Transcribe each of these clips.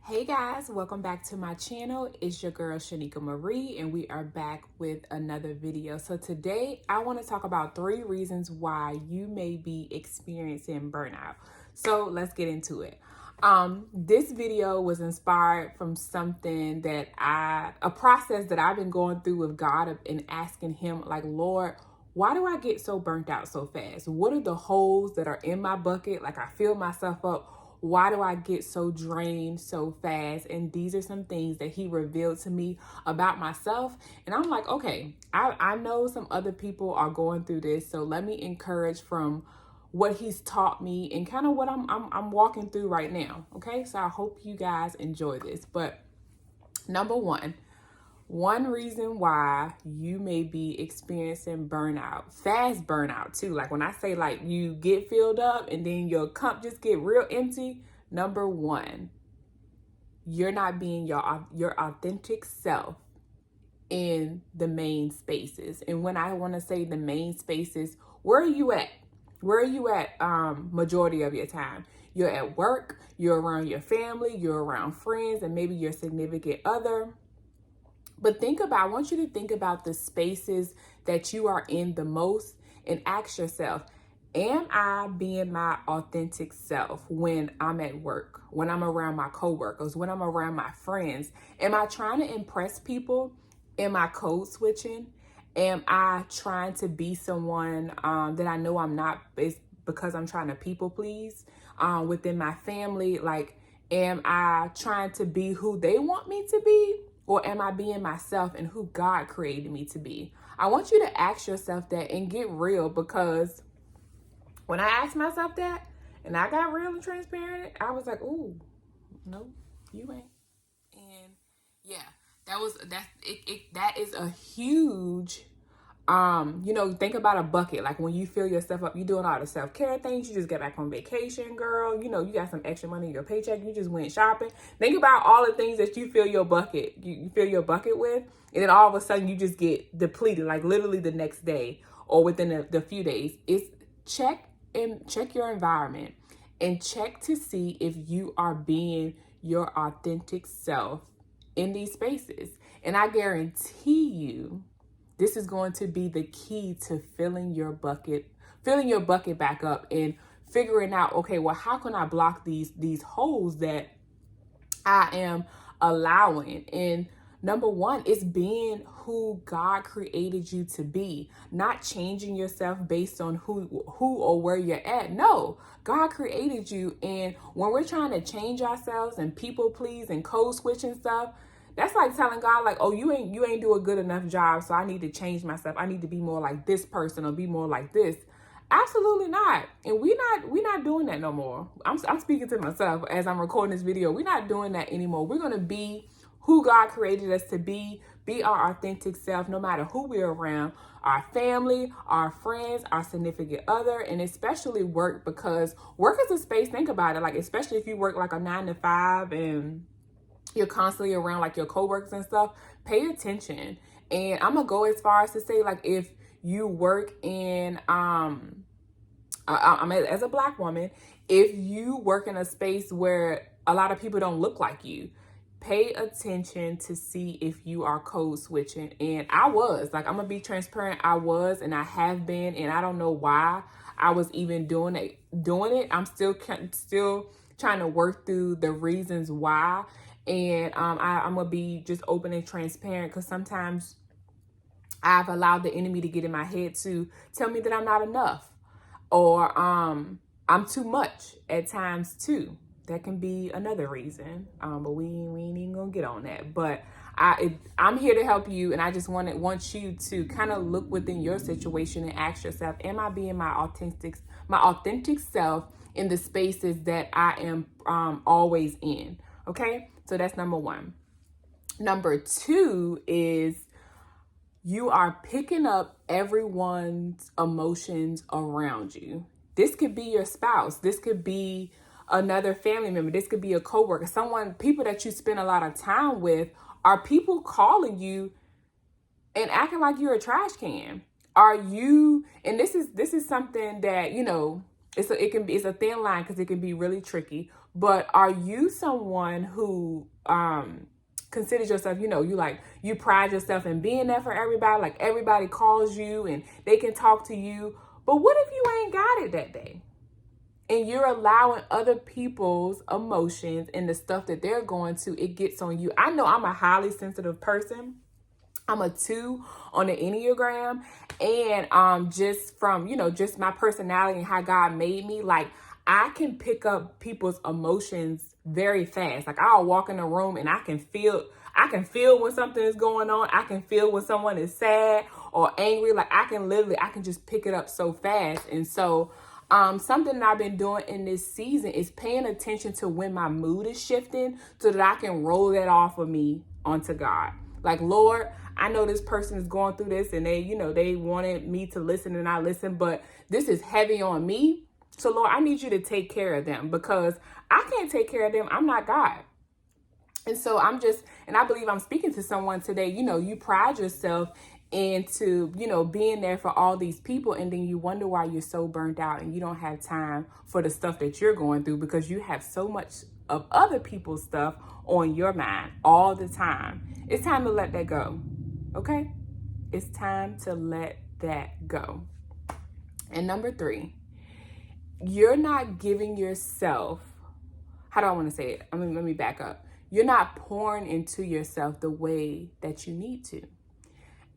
Hey guys, welcome back to my channel. It's your girl Shanika Marie and we are back with another video. So today I want to talk about 3 reasons why you may be experiencing burnout. So let's get into it. This video was inspired from something that a process that I've been going through with God and asking him, like, Lord, why do I get so burnt out so fast? What are the holes that are in my bucket? Like, I fill myself up. Why do I get so drained so fast? And these are some things that he revealed to me about myself. And I'm like, okay, I know some other people are going through this. So let me encourage from what he's taught me and kind of what I'm walking through right now. Okay, so I hope you guys enjoy this. But number one reason why you may be experiencing burnout, fast burnout too. Like when I say like you get filled up and then your cup just get real empty. Number one, you're not being your authentic self in the main spaces. And when I want to say the main spaces, where are you at? Where are you at majority of your time? You're at work, you're around your family, you're around friends, and maybe your significant other. But I want you to think about the spaces that you are in the most and ask yourself, am I being my authentic self when I'm at work, when I'm around my coworkers, when I'm around my friends? Am I trying to impress people? Am I code switching? Am I trying to be someone that I know I'm not because I'm trying to people please within my family? Like, am I trying to be who they want me to be? Or am I being myself and who God created me to be? I want you to ask yourself that and get real, because when I asked myself that and I got real and transparent, I was like, ooh, no, you ain't. And yeah, that is a huge think about a bucket. Like when you fill yourself up, you doing all the self-care things, you just get back on vacation, girl. You got some extra money in your paycheck, you just went shopping. Think about all the things that you fill your bucket, you fill your bucket with, and then all of a sudden you just get depleted, like literally the next day or within the few days. It's check your environment and check to see if you are being your authentic self in these spaces. And I guarantee you, this is going to be the key to filling your bucket back up and figuring out, okay, well, how can I block these holes that I am allowing? And number one is being who God created you to be, not changing yourself based on who or where you're at. No, God created you. And when we're trying to change ourselves and people please and code switch and stuff, that's like telling God, like, oh, you ain't do a good enough job, so I need to change myself. I need to be more like this person or be more like this. Absolutely not. And we not doing that no more. I'm speaking to myself as I'm recording this video. We're not doing that anymore. We're gonna be who God created us to be our authentic self, no matter who we're around, our family, our friends, our significant other, and especially work, because work is a space. Think about it, like especially if you work like a 9 to 5 and you're constantly around like your coworkers and stuff, pay attention. And I'm gonna go as far as to say, like, if you work in as a Black woman, if you work in a space where a lot of people don't look like you, pay attention to see if you are code switching. And I'm gonna be transparent, I was, and I have been, and I don't know why I was even doing it. I'm still trying to work through the reasons why. And I'm gonna be just open and transparent, because sometimes I've allowed the enemy to get in my head to tell me that I'm not enough, or I'm too much at times too. That can be another reason, but we ain't even gonna get on that. But I'm here to help you, and I just want you to kind of look within your situation and ask yourself, am I being my authentic self in the spaces that I am always in? Okay, so that's number one. Number two is you are picking up everyone's emotions around you. This could be your spouse. This could be another family member. This could be a coworker. People that you spend a lot of time with. Are people calling you and acting like you're a trash can? Are you, and this is something that, it's a thin line because it can be really tricky. But are you someone who considers yourself, you pride yourself in being there for everybody, like everybody calls you and they can talk to you, but what if you ain't got it that day? And you're allowing other people's emotions and the stuff that they're going to, it gets on you. I know I'm a highly sensitive person. I'm a 2 on the Enneagram. And just from, just my personality and how God made me, like I can pick up people's emotions very fast. Like I'll walk in a room and I can feel when something is going on. I can feel when someone is sad or angry. Like I can just pick it up so fast. And so something that I've been doing in this season is paying attention to when my mood is shifting so that I can roll that off of me onto God. Like, Lord, I know this person is going through this and they wanted me to listen and I listen, but this is heavy on me. So Lord, I need you to take care of them because I can't take care of them. I'm not God. And so and I believe I'm speaking to someone today, you pride yourself into, being there for all these people. And then you wonder why you're so burnt out and you don't have time for the stuff that you're going through because you have so much of other people's stuff on your mind all the time. It's time to let that go. Okay? It's time to let that go. And number 3, you're not giving yourself, how do I want to say it? Let me back up. You're not pouring into yourself the way that you need to.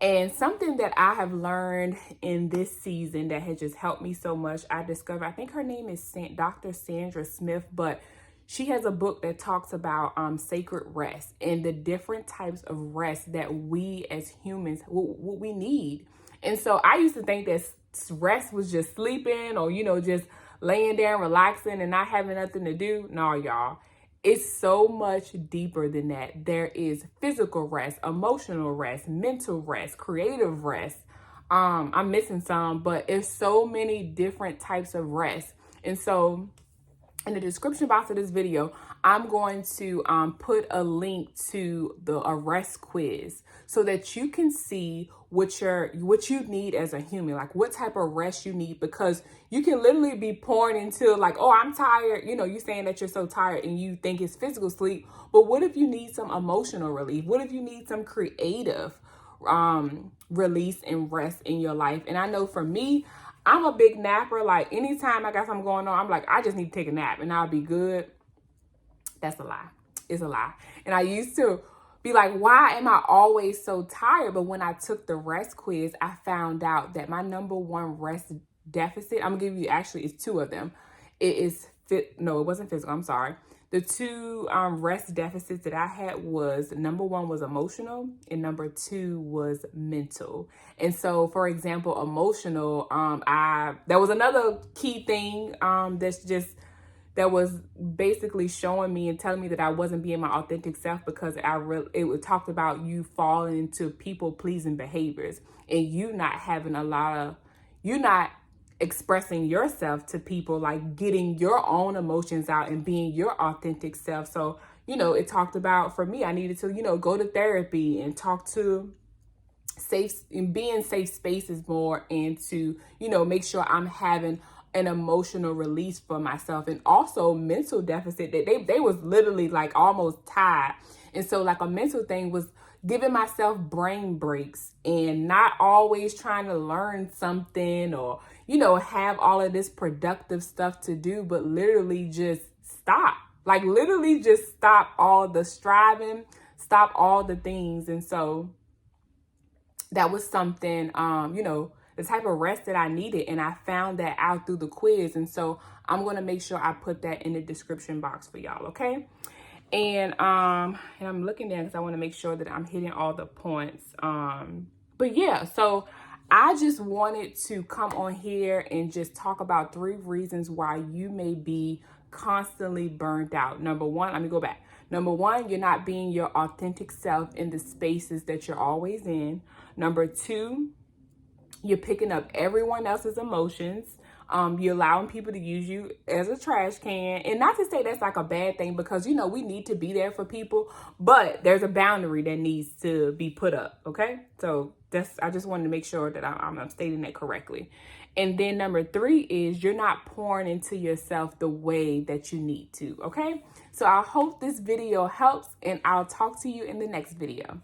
And something that I have learned in this season that has just helped me so much, I discovered, I think her name is Dr. Sandra Smith, but she has a book that talks about sacred rest and the different types of rest that we as humans, what we need. And so I used to think that rest was just sleeping or, just laying there and relaxing and not having nothing to do. No, y'all. It's so much deeper than that. There is physical rest, emotional rest, mental rest, creative rest. I'm missing some, but it's so many different types of rest. And so in the description box of this video, I'm going to put a link to a rest quiz so that you can see what you need as a human, like what type of rest you need, because you can literally be pouring into like, oh, I'm tired. You saying that you're so tired and you think it's physical sleep. But what if you need some emotional relief? What if you need some creative release and rest in your life? And I know for me, I'm a big napper. Like anytime I got something going on, I'm like, I just need to take a nap and I'll be good. That's a lie. It's a lie. And I used to be like, why am I always so tired? But when I took the rest quiz, I found out that my number 1 rest deficit, I'm gonna give you, actually it's 2 of them. It wasn't physical. I'm sorry. The 2 rest deficits that I had was, number 1 was emotional and number 2 was mental. And so, for example, emotional, that was another key thing that was basically showing me and telling me that I wasn't being my authentic self because it talked about you falling into people pleasing behaviors and you not having you're not expressing yourself to people, like getting your own emotions out and being your authentic self. So, it talked about, for me, I needed to, go to therapy and talk to be in safe spaces more and to, make sure I'm having an emotional release for myself. And also mental deficit, that they was literally like almost tied. And so like a mental thing was giving myself brain breaks and not always trying to learn something or, have all of this productive stuff to do, but literally just stop. Like literally just stop all the striving, stop all the things. And so that was something, the type of rest that I needed. And I found that out through the quiz. And so I'm going to make sure I put that in the description box for y'all. Okay. And I'm looking there because I want to make sure that I'm hitting all the points. But yeah, so I just wanted to come on here and just talk about 3 reasons why you may be constantly burned out. Number 1, let me go back. Number 1, you're not being your authentic self in the spaces that you're always in. Number 2, you're picking up everyone else's emotions. You're allowing people to use you as a trash can. And not to say that's like a bad thing because, we need to be there for people, but there's a boundary that needs to be put up. Okay. So I just wanted to make sure that I'm stating that correctly. And then number 3 is you're not pouring into yourself the way that you need to, okay? So I hope this video helps, and I'll talk to you in the next video.